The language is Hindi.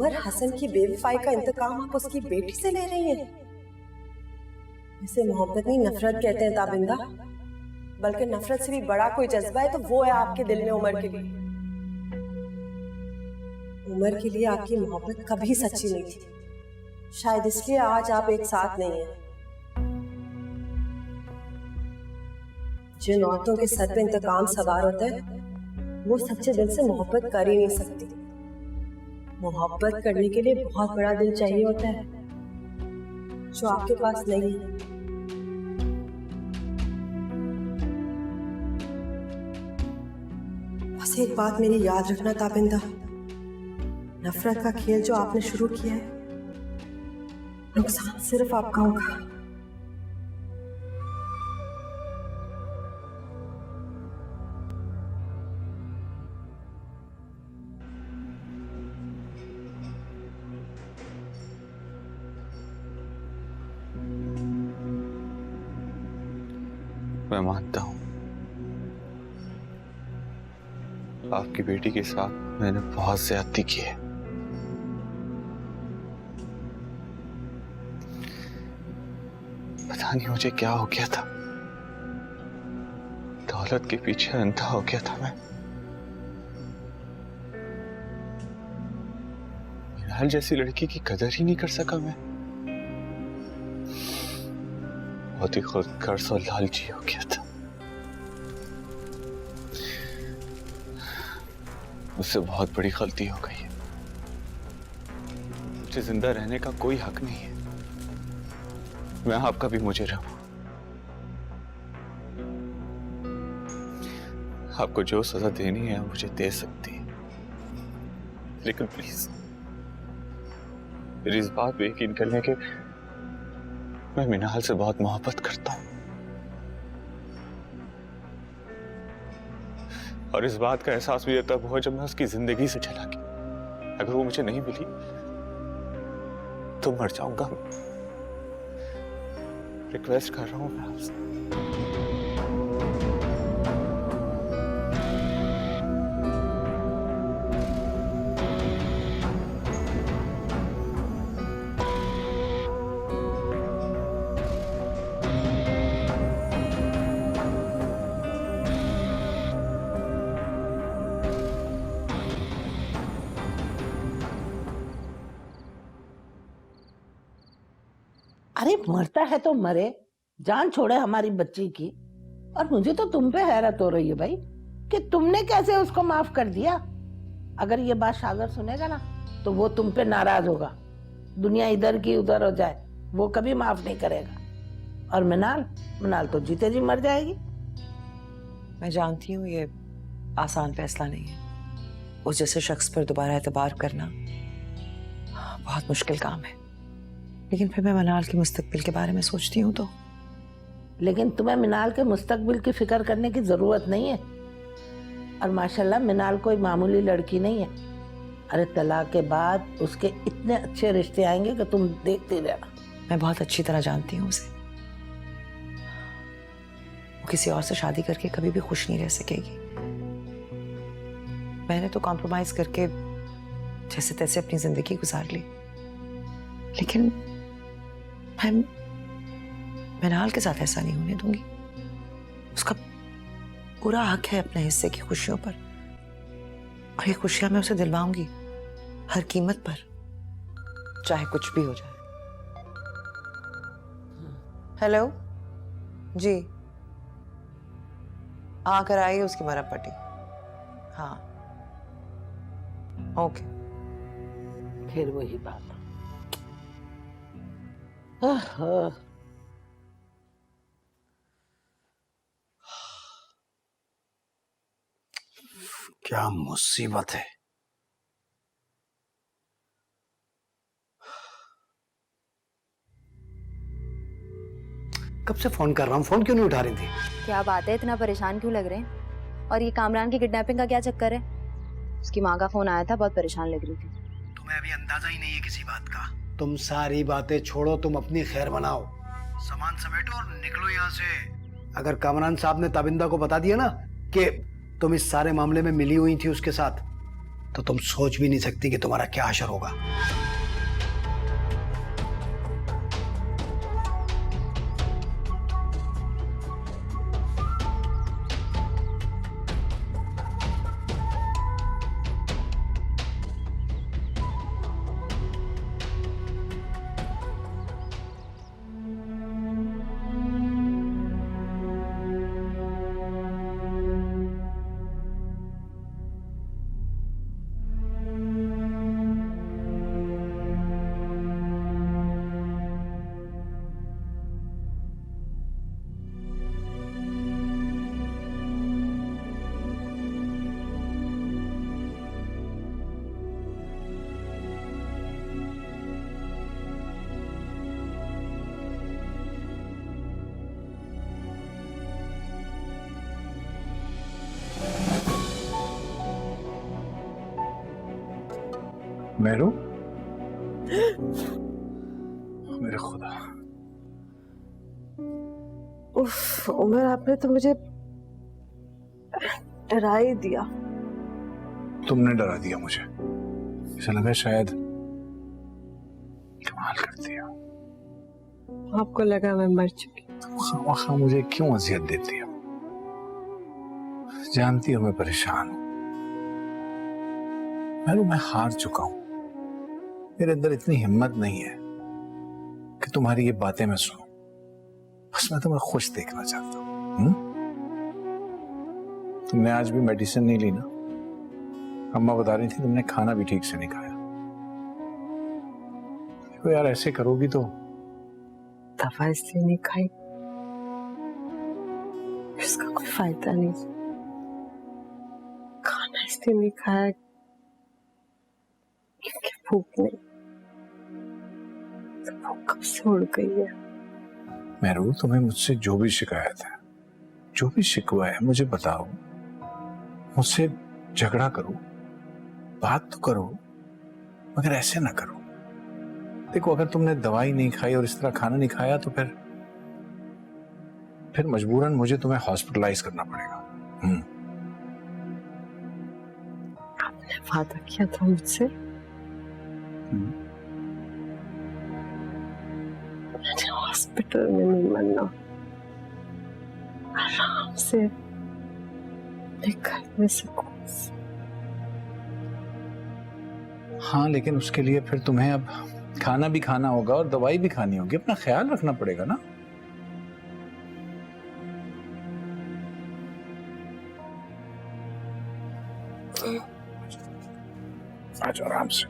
उमर हसन की बेवफाई का इंतकाम आप उसकी बेटी से ले रही हैं? इसे मोहब्बत नहीं नफरत कहते हैं ताबिंदा। बल्कि नफरत से भी बड़ा कोई जज्बा है तो वो है आपके दिल में उमर के लिए। उमर के लिए आपकी मोहब्बत कभी सच्ची नहीं थी, शायद इसलिए आज आप एक साथ नहीं हैं। जिन औरतों के सर पे इंतकाम सवार होता है वो सच्चे दिल से मोहब्बत कर ही नहीं सकती। मोहब्बत करने के लिए बहुत बड़ा दिल चाहिए होता है जो आपके पास नहीं है। बस एक बात मेरी याद रखना ताबिंदा, नफरत का खेल जो आपने शुरू किया है नुकसान सिर्फ आपका होगा। मैं मानता हूं आपकी बेटी के साथ मैंने बहुत ज्यादती की है। पता नहीं मुझे क्या हो गया था, दौलत के पीछे अंधा हो गया था मैं। मिनाल जैसी लड़की की कदर ही नहीं कर सका मैं। बहुत ही खुदगर्ज और लालची हो गया था। मुझसे बहुत बड़ी गलती हो गई है। मुझे जिंदा रहने का कोई हक नहीं है। मैं आपका भी मुजरिम हूं। आपको जो सजा देनी है मुझे दे सकती है, लेकिन प्लीज मेरी इस बात पे यकीन करने के मैं मिनाल से बहुत मोहब्बत करता हूं, और इस बात का एहसास भी तब हुआ जब मैं उसकी जिंदगी से चला गया। अगर वो मुझे नहीं मिली तो मर जाऊंगा। रिक्वेस्ट कर रहा हूं मैं आपसे। अरे मरता है तो मरे, जान छोड़े हमारी बच्ची की। और मुझे तो तुम पे हैरत हो रही है भाई कि तुमने कैसे उसको माफ कर दिया। अगर ये बात सागर सुनेगा ना तो वो तुम पे नाराज होगा। दुनिया इधर की उधर हो जाए वो कभी माफ नहीं करेगा। और मिनाल तो जीते जी मर जाएगी। मैं जानती हूँ ये आसान फैसला नहीं है। उस जैसे शख्स पर दोबारा एतबार करना बहुत मुश्किल काम है, लेकिन फिर मैं मिनाल के मुस्तकबिल के बारे में सोचती हूँ तो। लेकिन तुम्हें मिनाल के मुस्तकबिल की फिक्र करने की जरूरत नहीं है। और माशाल्लाह मिनाल कोई मामूली लड़की नहीं है। अरे तलाक के बाद उसके इतने अच्छे रिश्ते आएंगे कि तुम देखते रहना। मैं बहुत अच्छी तरह जानती हूँ उसे। वो किसी और से शादी करके कभी भी खुश नहीं रह सकेगी। मैंने तो कॉम्प्रोमाइज करके जैसे तैसे अपनी जिंदगी गुजार ली, लेकिन मैं मिनाल के साथ ऐसा नहीं होने दूंगी। उसका पूरा हक है अपने हिस्से की खुशियों पर, और ये खुशियां मैं उसे दिलवाऊंगी हर कीमत पर, चाहे कुछ भी हो जाए। हेलो जी, आकर आइए उसकी मरहम पट्टी। हाँ ओके। फिर वही बात। क्या मुसीबत है। कब से फोन कर रहा हूँ, फोन क्यों नहीं उठा रही थी? क्या बात है, इतना परेशान क्यों लग रहे हैं? और ये कामरान की किडनैपिंग का क्या चक्कर है? उसकी माँ का फोन आया था, बहुत परेशान लग रही थी। तुम्हें अभी अंदाजा ही नहीं है किसी बात का। तुम सारी बातें छोड़ो, तुम अपनी खैर मनाओ, सामान समेटो और निकलो यहाँ से। अगर कामरान साहब ने ताबिंदा को बता दिया ना कि तुम इस सारे मामले में मिली हुई थी उसके साथ, तो तुम सोच भी नहीं सकती कि तुम्हारा क्या असर होगा। मेरू, मेरे खुदा। उफ, उमर आपने तो मुझे डरा ही दिया। तुमने डरा दिया मुझे। ऐसा लगा शायद कमाल कर दिया। आपको लगा मैं मर चुकी। तुम खामखा मुझे क्यों अजियत देती हो? जानती हो मैं परेशान हूं। मैं हार चुका हूं। मेरे अंदर इतनी हिम्मत नहीं है कि तुम्हारी ये बातें मैं सुनूं। बस मैं तुम्हें खुश देखना चाहता हूं। तुमने आज भी मेडिसिन नहीं ली ना? अम्मा बता रही थी तुमने खाना भी ठीक से नहीं खाया। तो यार ऐसे करोगी तो दवा इसलिए नहीं खाई, इसका कोई फायदा नहीं। खाना इसलिए नहीं खाया क्योंकि भूख नहीं, तो भूख कब से उड़ गई है। मेहरू, तुम्हें मुझसे जो भी शिकायत है, जो भी शिकवा है, मुझे बताओ। मुझसे झगड़ा करो, बात तो करो, मगर ऐसे ना करो। देखो, अगर तुमने दवाई नहीं खाई और इस तरह खाना नहीं खाया तो फिर मजबूरन मुझे तुम्हें हॉस्पिटलाइज करना पड़ेगा। आपने वादा किया था मुझसे, मुझे हॉस्पिटल में नहीं मरना, आराम से अपने घर में सुकून से। हाँ, लेकिन उसके लिए फिर तुम्हें अब खाना भी खाना होगा और दवाई भी खानी होगी। अपना ख्याल रखना पड़ेगा ना। आ जाओ आराम से।